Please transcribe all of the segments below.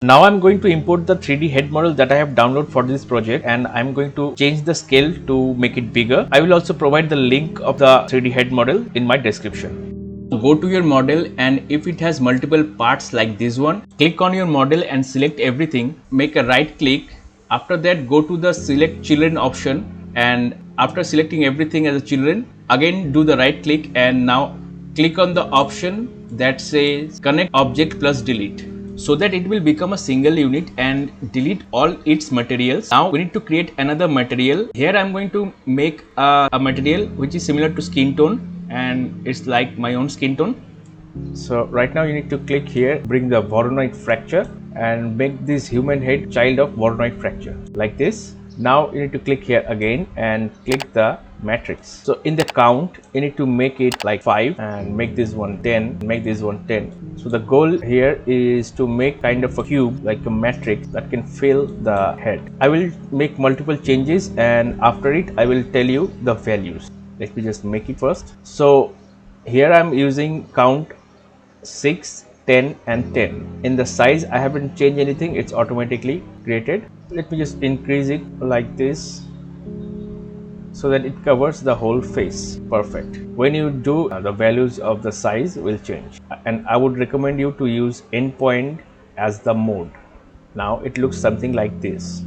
Now I'm going to import the 3D head model that I have downloaded for this project, and I'm going to change the scale to make it bigger. I will also provide the link of the 3D head model in my description. Go to your model, and if it has multiple parts like this one, click on your model and select everything. Make a right click. After that, go to the select children option, and after selecting everything as a children, again do the right click and now click on the option that says connect object plus delete, so that it will become a single unit and delete all its materials. Now we need to create another material. Here I'm going to make a material which is similar to skin tone, and it's like my own skin tone. So right now you need to click here, bring the Voronoi fracture and make this human head child of Voronoi fracture like this. Now you need to click here again and click the matrix. So in the count you need to make it like 5 and make this one 10, make this one 10. So the goal here is to make kind of a cube, like a matrix that can fill the head. I will make multiple changes, and after it I will tell you the values. Let me just make it first. So here I'm using count 6, 10 and 10. In the size I haven't changed anything, it's automatically created. Let me just increase it like this so that it covers the whole face. Perfect. When you do, the values of the size will change, and I would recommend you to use endpoint as the mode. Now it looks something like this.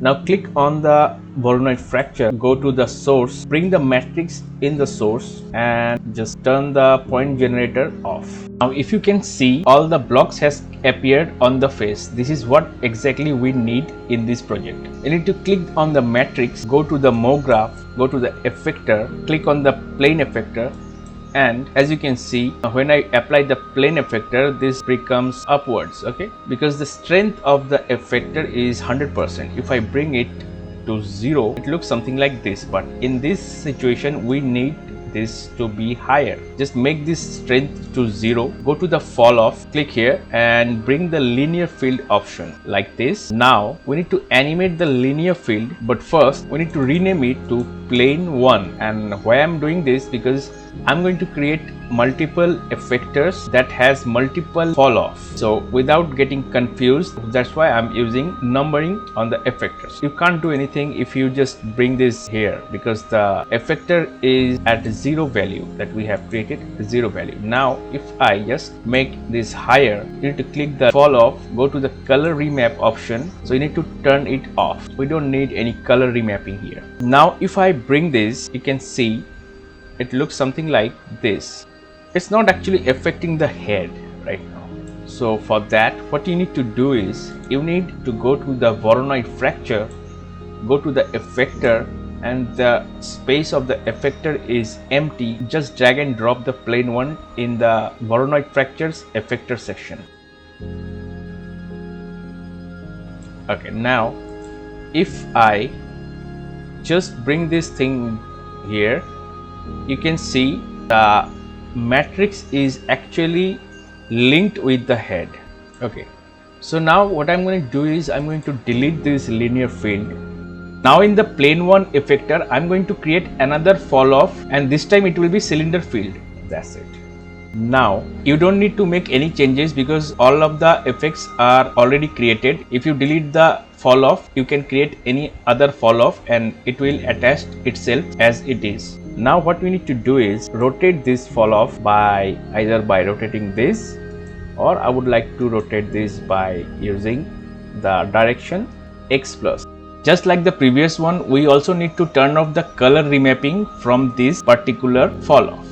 Now click on the Voronoi fracture, go to the source, bring the matrix in the source and just turn the point generator off. Now if you can see, all the blocks has appeared on the face. This is what exactly we need in this project. You need to click on the matrix, go to the MoGraph, go to the effector, click on the plane effector, and as you can see, when I apply the plane effector, this becomes upwards, okay, because the strength of the effector is 100%. If I bring it to 0, it looks something like this, but in this situation we need this to be higher. Just make this strength to 0, go to the fall off, click here and bring the linear field option like this. Now we need to animate the linear field, but first we need to rename it to plane 1. And why I'm doing this, because I'm going to create multiple effectors that has multiple fall off. So without getting confused, that's why I'm using numbering on the effectors. You can't do anything if you just bring this here, because the effector is at 0 value that we have created, 0 value. Now if I just make this higher, you need to click the fall off, go to the color remap option. So you need to turn it off. We don't need any color remapping here. Now if I bring this, you can see it looks something like this. It's not actually affecting the head right now. So for that, what you need to do is you need to go to the Voronoi fracture, go to the effector, and the space of the effector is empty. Just drag and drop the plane 1 in the Voronoi fractures effector section. Okay, now if I just bring this thing here, you can see the matrix is actually linked with the head. Okay, so now what I'm going to do is I'm going to delete this linear field. Now in the plane 1 effector, I'm going to create another fall off, and this time it will be cylinder field. That's it. Now you don't need to make any changes because all of the effects are already created. If you delete the fall off, you can create any other fall off and it will attach itself as it is. Now what we need to do is rotate this fall off by either by rotating this, or I would like to rotate this by using the direction X plus. Just like the previous one, we also need to turn off the color remapping from this particular fall off.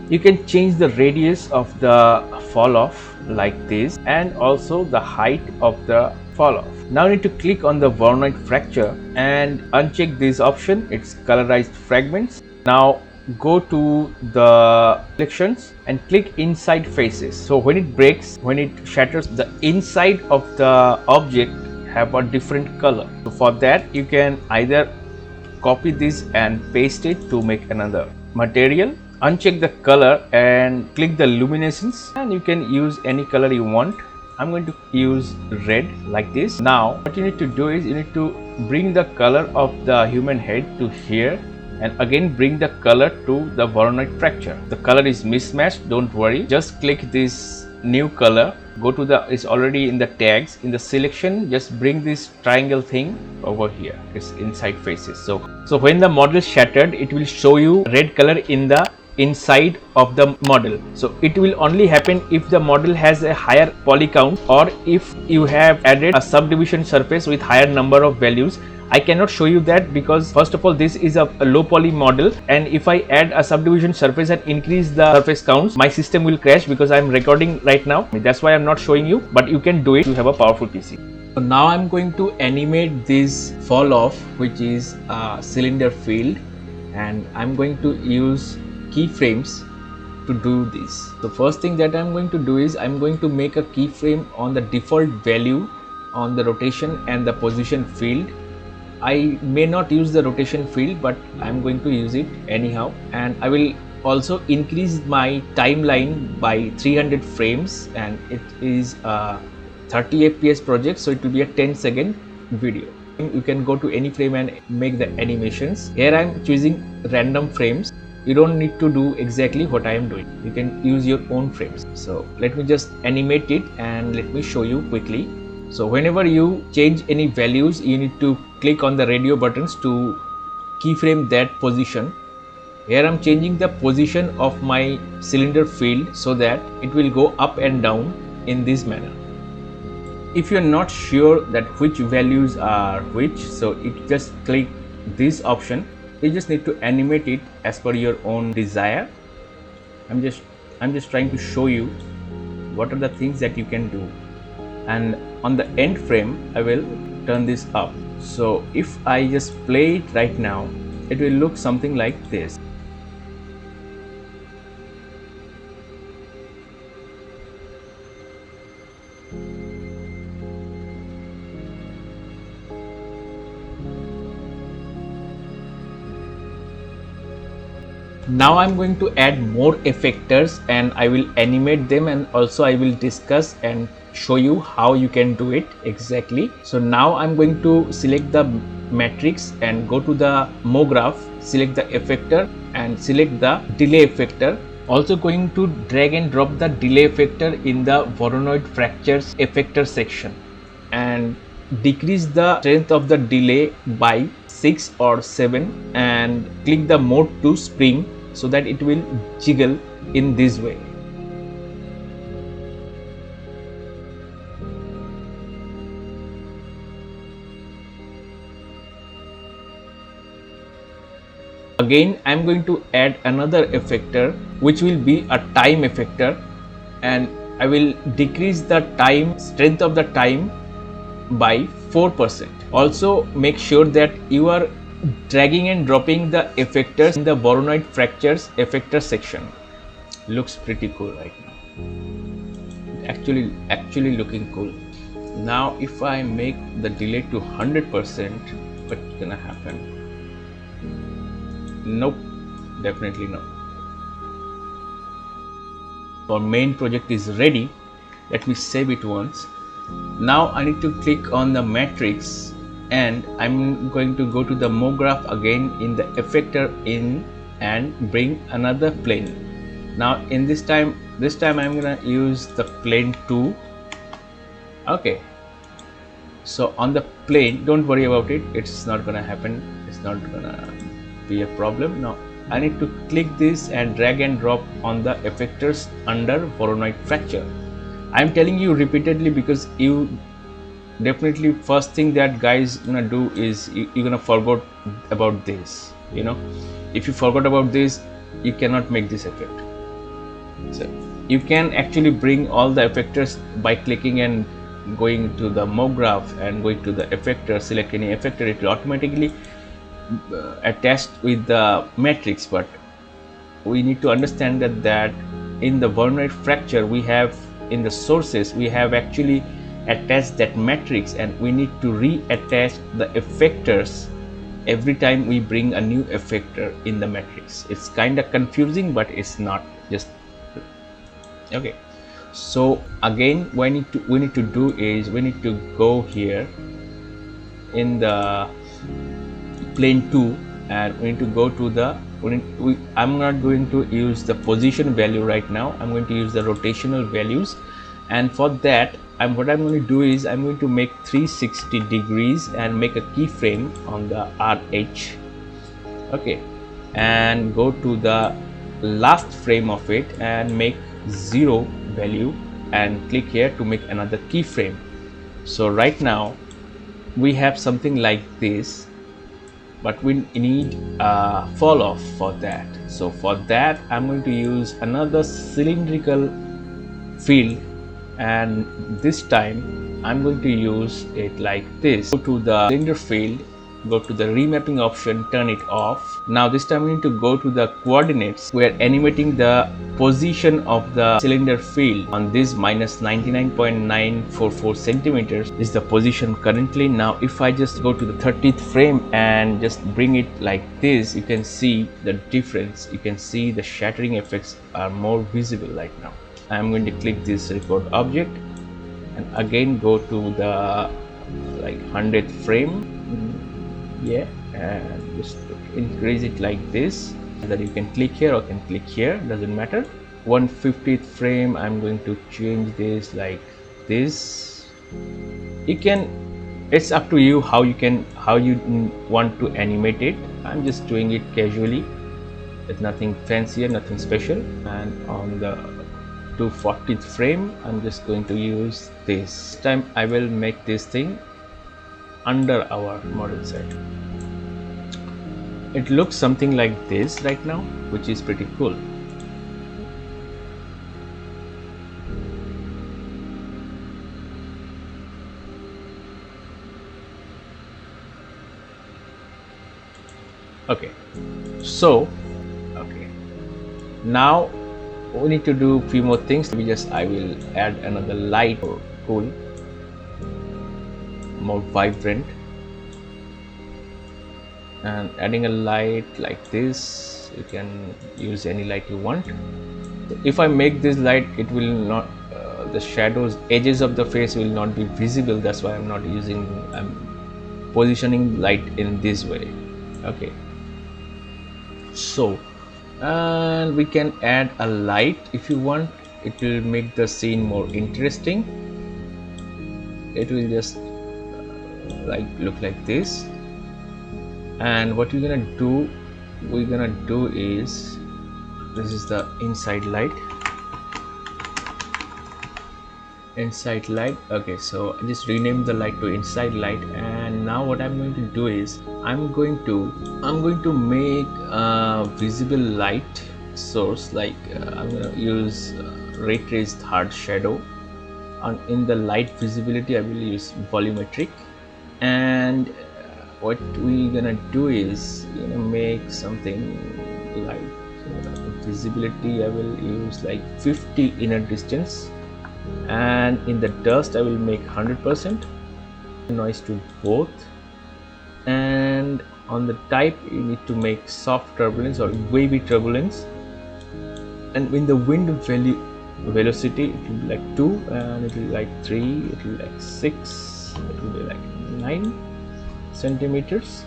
You can change the radius of the fall off like this, and also the height of the fall off. Now you need to click on the Voronoi fracture and uncheck this option, it's colorized fragments. Now go to the selections and click inside faces. So when it breaks, when it shatters, the inside of the object have a different color. So for that, you can either copy this and paste it to make another material. Uncheck the color and click the luminescence, and you can use any color you want. I'm going to use red like this. Now what you need to do is you need to bring the color of the human head to here, and again bring the color to the Voronoi fracture. The color is mismatched, don't worry, just click this new color go to the, it's already in the tags, in the selection, just bring this triangle thing over here. It's inside faces. So when the model is shattered, it will show you red color in the inside of the model. So it will only happen if the model has a higher poly count, or if you have added a subdivision surface with higher number of values. I cannot show you that because first of all this is a low poly model, and if I add a subdivision surface and increase the surface counts, my system will crash because I am recording right now. That's why I am not showing you, but you can do it. You have a powerful PC. So now I am going to animate this fall off, which is a cylinder field, and I am going to use keyframes to do this. The first thing that I am going to do is I am going to make a keyframe on the default value on the rotation and the position field. I may not use the rotation field, but I'm going to use it anyhow, and I will also increase my timeline by 300 frames, and it is a 30 fps project, so it will be a 10-second video. You can go to any frame and make the animations. Here I'm choosing random frames. You don't need to do exactly what I am doing. You can use your own frames. So let me just animate it and let me show you quickly. So whenever you change any values, you need to click on the radio buttons to keyframe that position. Here I'm changing the position of my cylinder field so that it will go up and down in this manner. If you're not sure that which values are which, so you just click this option. You just need to animate it as per your own desire. I'm just trying to show you what are the things that you can do. And on the end frame, I will turn this up. So if I just play it right now, it will look something like this. Now I'm going to add more effectors, and I will animate them, and also I will discuss and show you how you can do it exactly. So now I'm going to select the matrix and go to the MoGraph, select the effector and select the delay effector. Also going to drag and drop the delay effector in the Voronoi fractures effector section and decrease the strength of the delay by 6 or 7 and click the mode to spring so that it will jiggle in this way. Again, I am going to add another effector which will be a time effector, and I will decrease the time strength of the time by 4%. Also make sure that you are dragging and dropping the effectors in the Voronoi fractures effector section. Looks pretty cool right now. Actually looking cool. Now if I make the delay to 100%, what's gonna happen? Nope, definitely no. Our main project is ready. Let me save it once. Now I need to click on the matrix, and I'm going to go to the MoGraph again in the effector in and bring another plane. Now in this time I'm gonna use the plane 2. Okay, so on the plane, don't worry about it, it's not gonna happen, it's not gonna be a problem. Now I need to click this and drag and drop on the effectors under Voronoi fracture. I'm telling you repeatedly because you definitely first thing that guys gonna do is you're gonna forget about this. You know, if you forgot about this, you cannot make this effect. So you can actually bring all the effectors by clicking and going to the MoGraph and going to the effector, select any effector, it will automatically attached with the matrix. But we need to understand that in the Voronoi fracture we have, in the sources we have actually attached that matrix, and we need to reattach the effectors every time we bring a new effector in the matrix. It's kind of confusing, but it's not. Just okay. So again, we need to do is we need to go here in the plane 2, and we need to go to the I'm not going to use the position value right now. I'm going to use the rotational values, And for that, what I'm going to do is I'm going to make 360 degrees and make a keyframe on the RH. Okay, and go to the last frame of it and make 0 value and click here to make another keyframe. So right now we have something like this, but we need a fall off for that. So for that I'm going to use another cylindrical field, and this time I'm going to use it like this. Go to the cylinder field, go to the remapping option, turn it off. Now this time we need to go to the coordinates. We are animating the position of the cylinder field on this minus 99.944 centimeters is the position currently. Now if I just go to the 30th frame and just bring it like this, you can see the difference. You can see the shattering effects are more visible right now. I'm going to click this record object and again go to the 100th frame, and just increase it like this, and then you can click here or can click here, doesn't matter. 150th frame, I'm going to change this like this. You can, it's up to you how you want to animate it. I'm just doing it casually, it's nothing fancier, nothing special. And on the 240th frame I'm just going to use this time. I will make this thing under our model set. It looks something like this right now, which is pretty cool. Okay, so now we need to do a few more things. I will add another light or cool, more vibrant, and adding a light like this. You can use any light you want. If I make this light, it will not the shadows, edges of the face will not be visible. That's why I'm not using, I'm positioning light in this way. Okay, so and we can add a light if you want. It will make the scene more interesting. It will just look like this. And what we're gonna do is, this is the inside light. Okay, so I just rename the light to inside light. And now what I'm going to do is I'm going to make a visible light source. I'm going to use ray traced hard shadow, and in the light visibility I will use volumetric. And what we're gonna do is make something like visibility. I will use 50 inner distance, and in the dust I will make 100%, noise to both. And on the type you need to make soft turbulence or wavy turbulence, and in the wind velocity it will be 2, and it will be 3, it will be 6, it will be 9 centimeters.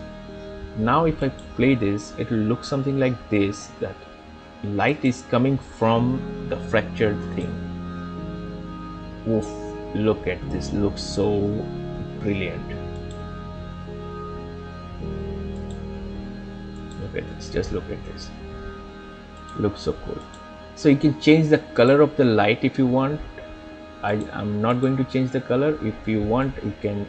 Now if I play this, it will look something like this, that light is coming from the fractured thing. Oof, look at this, looks so brilliant. Look at this, just look at this, looks so cool. So you can change the color of the light if you want. I'm not going to change the color. If you want, you can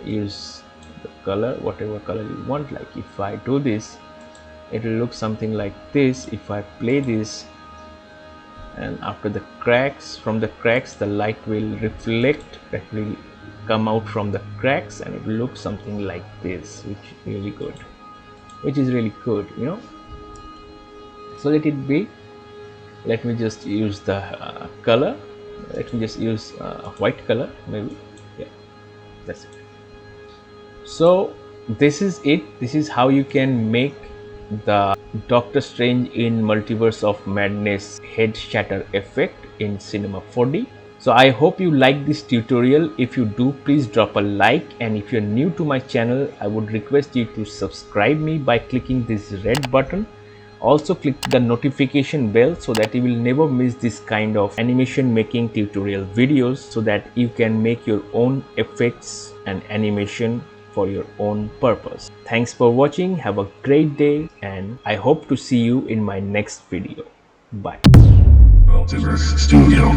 use the color, whatever color you want. If I do this, it will look something like this. If I play this, and after the cracks, from the cracks the light will reflect, that will come out from the cracks, and it will look something like this, which is really good, So let it be. Let me just use the color. Let me just use a white color, maybe. Yeah, that's it. So this is it. This is how you can make the Doctor Strange in Multiverse of Madness head shatter effect in Cinema 4D. So I hope you like this tutorial. If you do, please drop a like, and if you're new to my channel, I would request you to subscribe me by clicking this red button. Also click the notification bell so that you will never miss this kind of animation making tutorial videos, so that you can make your own effects and animation for your own purpose. Thanks for watching. Have a great day, and I hope to see you in my next video. Bye. MultiVerse Studio.